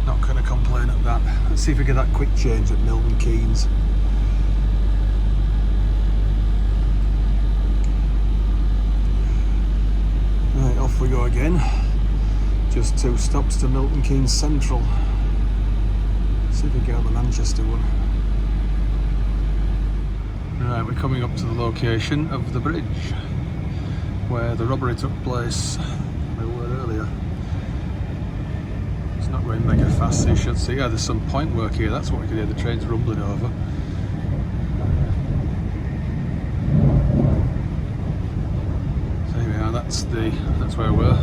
Not going to complain at that. Let's see if we get that quick change at Milton Keynes. Right, off we go again. Just 2 stops to Milton Keynes Central. See if we get on the Manchester one. Right, we're coming up to the location of the bridge where the robbery took place. We were earlier. It's not going mega fast, so you should see. Yeah, there's some point work here. That's what we can hear the trains rumbling over. So here we are. That's where we were.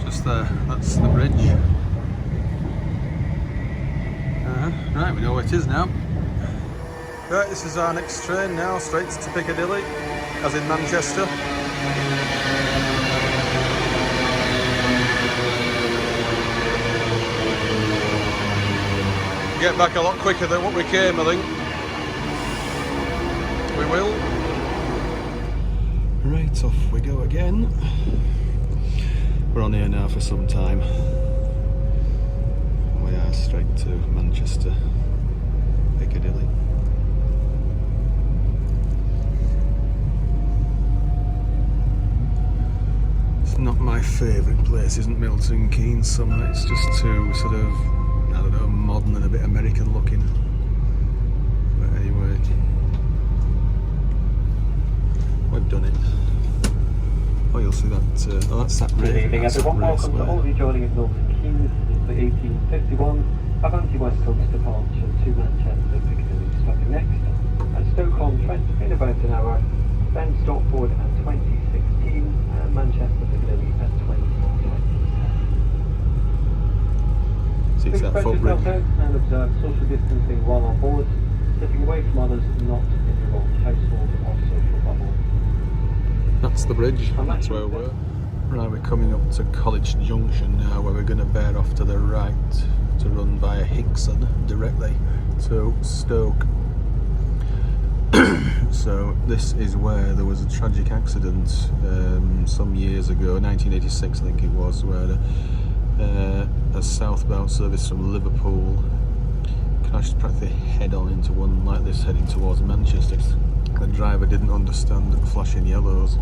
Just there, that's the bridge. Right, we know where it is now. Right, this is our next train now, straight to Piccadilly, as in Manchester. Get back a lot quicker than what we came, I think. We will. Right, off we go again. We're on here now for some time. We are straight to Manchester, Piccadilly. It's not my favourite place, isn't Milton Keynes? Somewhere it's just too sort of, I don't know, modern and a bit American looking. But anyway, we've done it. Oh, you'll see that. Oh, that's that race. Good evening, everyone. Welcome to all of you joining at Milton Keynes. This is the 1851 Avanti West Coast departure to Manchester, Piccadilly, stopping next at Stoke-on-Trent in about an hour, then Stockport at 2016 and Manchester, Piccadilly at 2020. Please spread yourself out and observe social distancing while on board, sitting away from others not in your own household or social bubble. That's the bridge, that's where we're. Right, we're coming up to College Junction now, where we're going to bear off to the right to run via Hickson directly to Stoke. So this is where there was a tragic accident some years ago, 1986 I think it was, where a southbound service from Liverpool Crashed practically head on into one like this heading towards Manchester. The driver didn't understand the flashing yellows.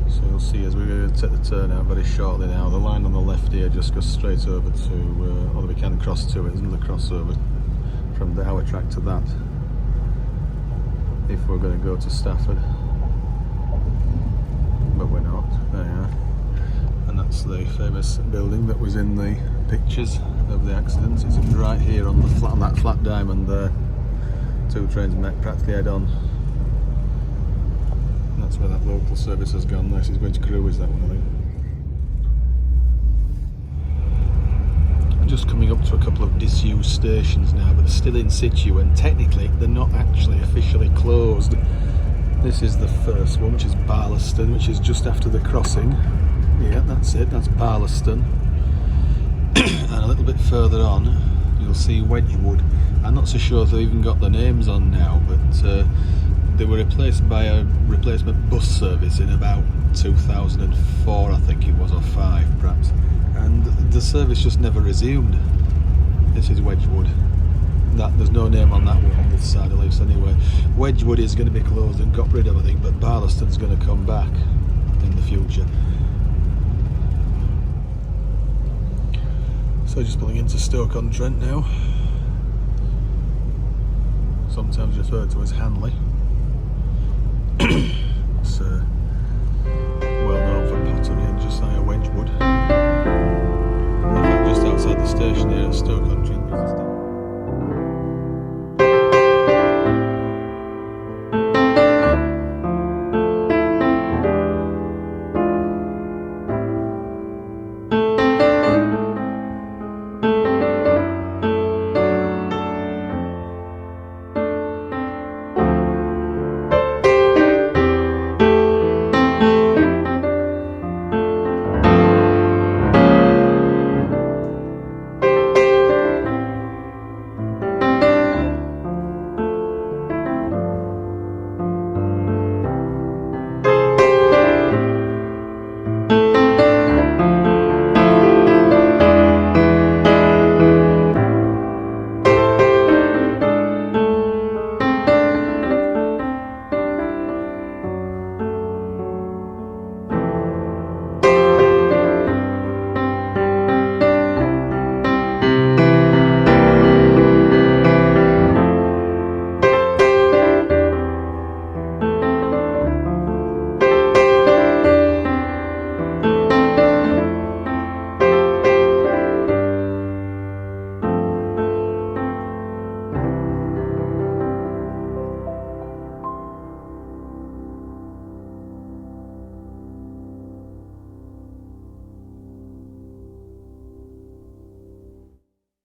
So you'll see as we take the turn out very shortly now, the line on the left here just goes straight over to, although we can cross to it, there's another crossover from our track to that if we're going to go to Stafford, but we're not. There you are. And that's the famous building that was in the pictures of the accident. It's right here on the flat, on that flat diamond there. Two trains met practically head on. And that's where that local service has gone. This is going to Crewe, is that one, I think. Just coming up to a couple of disused stations now, but they're still in situ, and technically they're not actually officially closed. This is the first one, which is Barlaston, which is just after the crossing. Yeah, that's it, that's Barlaston. And a little bit further on you'll see Wedgwood. I'm not so sure if they've even got the names on now, but they were replaced by a replacement bus service in about 2004, I think it was, or 5 perhaps, and the service just never resumed. This is Wedgwood. There's no name on that one on this side at least anyway. Wedgwood is going to be closed and got rid of, I think, but Barlaston's going to come back in the future. So just pulling into Stoke-on-Trent now, sometimes referred to as Hanley. It's well known for pottery and Josiah Wedgwood. In fact, just outside the station here at Stoke-on-Trent.